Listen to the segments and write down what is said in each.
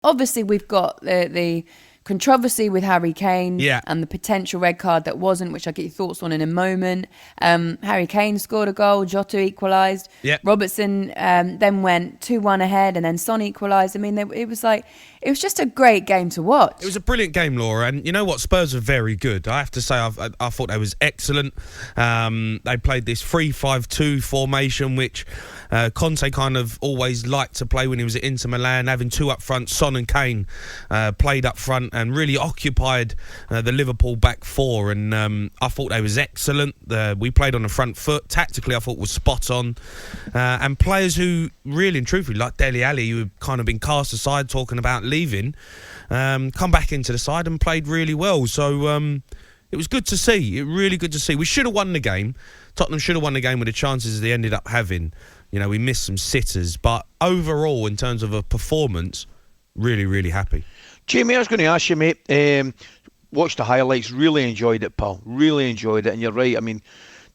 Obviously, we've got the controversy with Harry Kane and the potential red card that wasn't, which I'll get your thoughts on in a moment. Harry Kane scored a goal, Jota equalised. Robertson then went 2-1 ahead, and then Son equalised. I mean, it was just a great game to watch. It was a brilliant game, Laura, and you know what? Spurs are very good. I have to say, I thought they was excellent. They played this 3-5-2 formation, which Conte kind of always liked to play when he was at Inter Milan, having two up front. Son and Kane played up front and really occupied the Liverpool back four, and I thought they was excellent. We played on the front foot. Tactically, I thought was spot on. And players who really and truthfully, like Dele Alli, who have kind of been cast aside talking about leaving, come back into the side and played really well. So it was good to see. Really good to see. We should have won the game. Tottenham should have won the game with the chances they ended up having. You know, we missed some sitters, but overall, in terms of a performance, really, really happy. Jamie, I was going to ask you, mate, watched the highlights, really enjoyed it, pal, really enjoyed it, and you're right, I mean,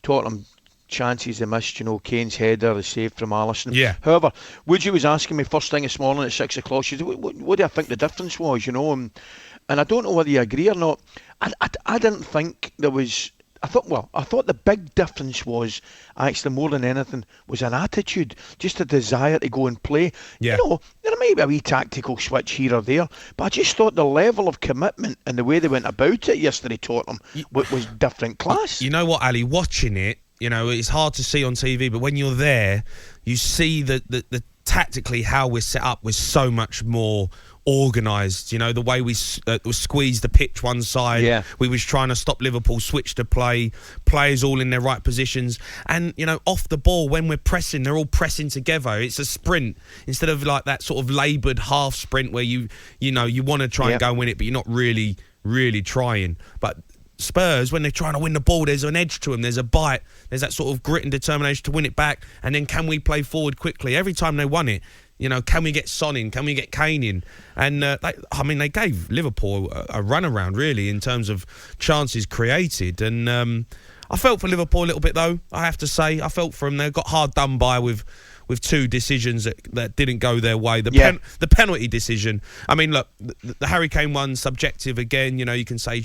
Tottenham chances they missed, you know, Kane's header, the save from Alisson. Yeah. However, Woody was asking me first thing this morning at 6 o'clock, she said, what do I think the difference was, you know, and I don't know whether you agree or not. I didn't think there was... I thought the big difference was actually more than anything was an attitude, just a desire to go and play. Yeah. You know, there might be a wee tactical switch here or there, but I just thought the level of commitment and the way they went about it yesterday, Tottenham, was different class. You know what, Ali? Watching it, you know, it's hard to see on TV, but when you're there, you see the tactically how we're set up was so much more organised. You know, the way we squeezed the pitch one side, we was trying to stop Liverpool switch to play, players all in their right positions, and you know, off the ball when we're pressing, they're all pressing together. It's a sprint instead of like that sort of laboured half sprint where you want to try and go and win it, but you're not really trying. But Spurs, when they're trying to win the ball, there's an edge to them, there's a bite, there's that sort of grit and determination to win it back, and then can we play forward quickly? Every time they won it, you know, can we get Son in? Can we get Kane in? And they gave Liverpool a runaround really in terms of chances created. And I felt for Liverpool a little bit though. I have to say, I felt for them. They got hard done by with two decisions that didn't go their way. The penalty decision. I mean, look, the Harry Kane one, subjective again. You know, you can say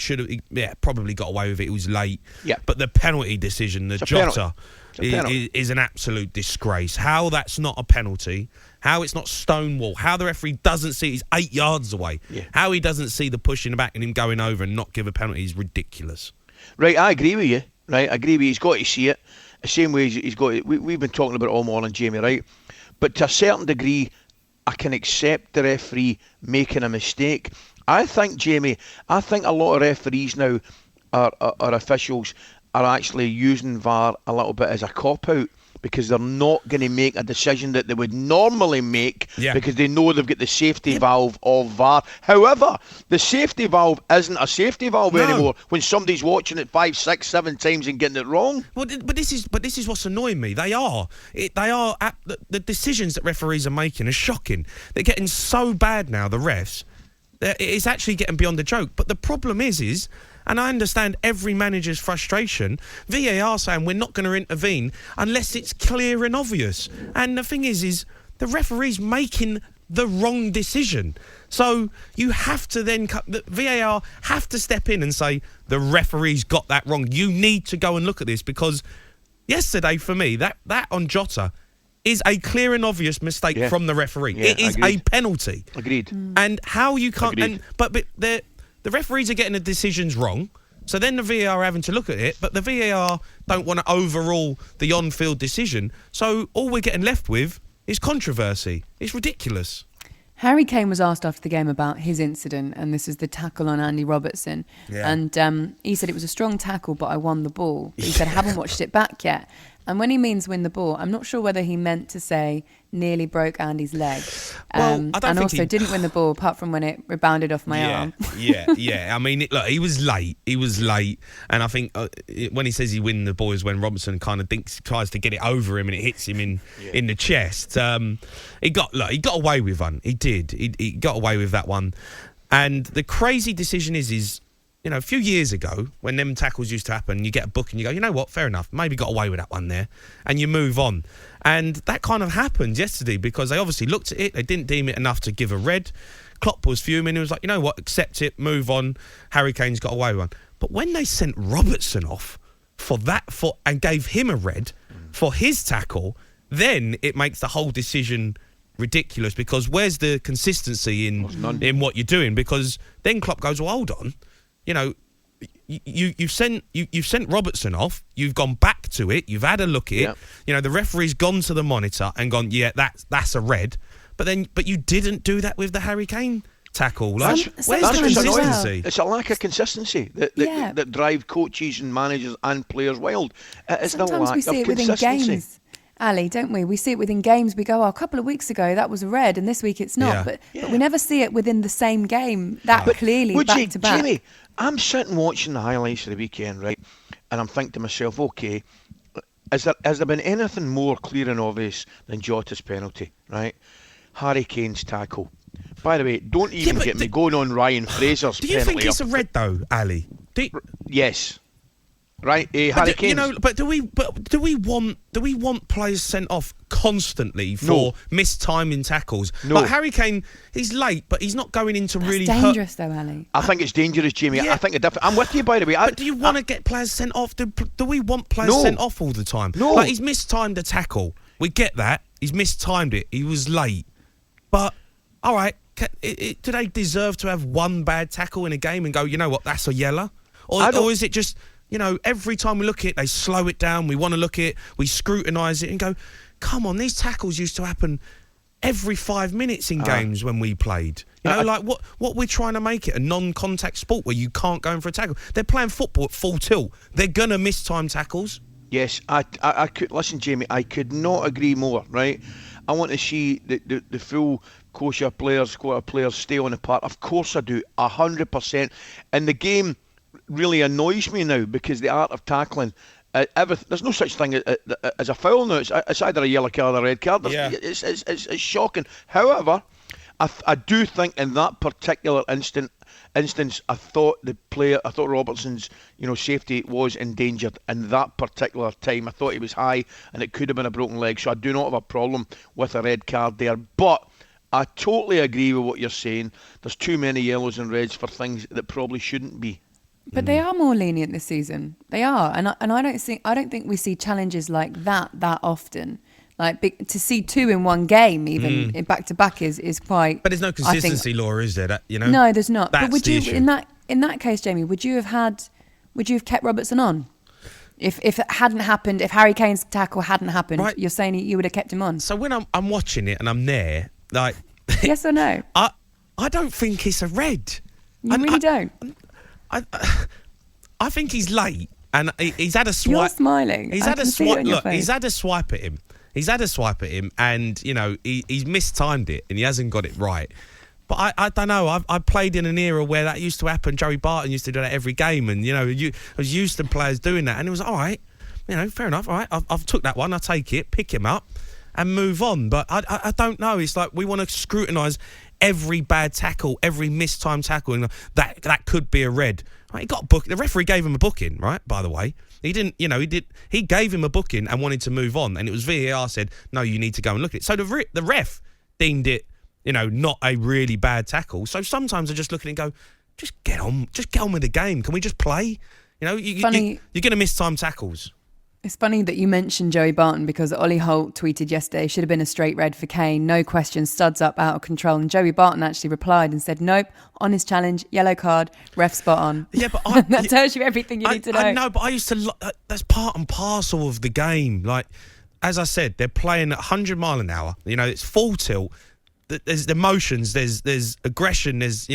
probably got away with it. It was late. Yeah. But the penalty decision, the Jota, is an absolute disgrace. How that's not a penalty. How it's not Stonewall. How the referee doesn't see he's 8 yards away. Yeah. How he doesn't see the push in the back and him going over and not give a penalty is ridiculous. Right, I agree with you. Right, I agree with you. He's got to see it. The same way he's got to, we've been talking about it all morning, Jamie, right? But to a certain degree, I can accept the referee making a mistake. I think, Jamie, a lot of referees now, are officials, are actually using VAR a little bit as a cop-out, because they're not going to make a decision that they would normally make because they know they've got the safety valve of VAR. However, the safety valve isn't a safety valve anymore when somebody's watching it 5, 6, 7 times and getting it wrong. Well, but this is what's annoying me. The decisions that referees are making are shocking. They're getting so bad now, the refs. It's actually getting beyond the joke. But the problem is, and I understand every manager's frustration, VAR saying we're not going to intervene unless it's clear and obvious. And the thing is the referee's making the wrong decision. So you have to then, the VAR have to step in and say, the referee's got that wrong. You need to go and look at this, because yesterday, for me, that on Jota is a clear and obvious mistake from the referee. It is a penalty. Agreed. And how you can't... But the referees are getting the decisions wrong, so then the VAR are having to look at it, but the VAR don't want to overrule the on-field decision, so all we're getting left with is controversy. It's ridiculous. Harry Kane was asked after the game about his incident, and this is the tackle on Andy Robertson. Yeah. And he said it was a strong tackle, but I won the ball. He said, I haven't watched it back yet. And when he means win the ball, I'm not sure whether he meant to say nearly broke Andy's leg. Well, and also didn't win the ball, apart from when it rebounded off my arm. I mean, look, he was late. And I think when he says he win the ball is when Robertson kind of tries to get it over him and it hits him in the chest. He got away with one. He did. He got away with that one. And the crazy decision is you know, a few years ago, when them tackles used to happen, you get a book and you go, you know what, fair enough, maybe got away with that one there, and you move on. And that kind of happened yesterday because they obviously looked at it, they didn't deem it enough to give a red. Klopp was fuming. He was like, you know what, accept it, move on. Harry Kane's got away with one. But when they sent Robertson off and gave him a red for his tackle, then it makes the whole decision ridiculous, because where's the consistency in what you're doing? Because then Klopp goes, well, hold on, you know, you've sent Robertson off, you've gone back to it, you've had a look at it, you know, the referee's gone to the monitor and gone, yeah, that's a red, but you didn't do that with the Harry Kane tackle. Like, where's the consistency? It's a lack of consistency that drive coaches and managers and players wild. It's the lack we see of it consistency. Within games. Ali, don't we? We see it within games. We go, a couple of weeks ago that was a red, and this week it's not. But we never see it within the same game clearly back to back. Jamie, I'm sitting watching the highlights of the weekend, right? And I'm thinking to myself, okay, has there been anything more clear and obvious than Jota's penalty, right? Harry Kane's tackle. By the way, don't even get me going on Ryan Fraser's penalty. Do you think it's a red though, Ali? Yes. Right, Harry Kane. You know, but do we want players sent off constantly for mistiming tackles? No. Like Harry Kane, he's late, but he's not going into really dangerous though, Ali. I think it's dangerous, Jamie. Yeah. I think I'm with you, by the way. But do you want to get players sent off? Do we want players sent off all the time? No. Like, he's mistimed a tackle. We get that. He's mistimed it. He was late. But all right, do they deserve to have one bad tackle in a game and go, you know what, that's a yellow? Or is it just, you know, every time we look at it, they slow it down. We want to look at it, we scrutinise it and go, come on, these tackles used to happen every 5 minutes in games when we played. You know, like what we're trying to make it, a non-contact sport where you can't go in for a tackle. They're playing football at full tilt. They're going to miss time tackles. Yes, I could listen, Jamie. I could not agree more. Right, I want to see the full squad of players stay on the park. Of course, I do, 100%. And the game really annoys me now because the art of tackling. There's no such thing as a foul now. It's either a yellow card or a red card. It's shocking. However, I do think in that particular instance, I thought Robertson's safety was endangered in that particular time. I thought he was high and it could have been a broken leg. So I do not have a problem with a red card there. But I totally agree with what you're saying. There's too many yellows and reds for things that probably shouldn't be. But they are more lenient this season. They are, and I don't think we see challenges like that often. Like to see two in one game, even back to back, is quite. But there's no consistency, Laura, is there? No, there's not. That's but would the you issue. in that case, Jamie? Would you have kept Robertson on? If it hadn't happened, if Harry Kane's tackle hadn't happened, right. You're saying you would have kept him on. So when I'm watching it and I'm there, like, yes or no? I don't think it's a red. You really don't. I think he's late, and he's had a swipe. You're smiling. He's had a swipe. Look, he's had a swipe at him. And he's mistimed it, and he hasn't got it right. But I don't know. I played in an era where that used to happen. Joey Barton used to do that every game, and I was used to players doing that, and it was all right. Fair enough. All right, I've took that one. I take it, pick him up, and move on. But I don't know. It's like we want to scrutinise every bad tackle, every mistimed tackle, and that could be a red. Right, he got a book. The referee gave him a booking, right? By the way, he didn't. He gave him a booking and wanted to move on, and it was VAR said, "No, you need to go and look at it." So the ref deemed it, not a really bad tackle. So sometimes I just look at it and go, "Just get on with the game. Can we just play?" You're going to miss time tackles. It's funny that you mentioned Joey Barton because Ollie Holt tweeted yesterday, should have been a straight red for Kane, no question, studs up, out of control. And Joey Barton actually replied and said, nope, on his challenge, yellow card, ref spot on. Yeah, but that tells you everything you need to know. I know, but I used to, that's part and parcel of the game. Like, as I said, they're playing at 100 mile an hour. It's full tilt. There's emotions, there's aggression, there's,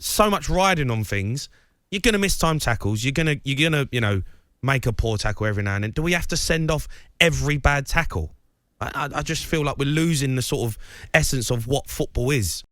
so much riding on things. You're going to miss time tackles. You're going to, make a poor tackle every now and then. Do we have to send off every bad tackle? I just feel like we're losing the sort of essence of what football is.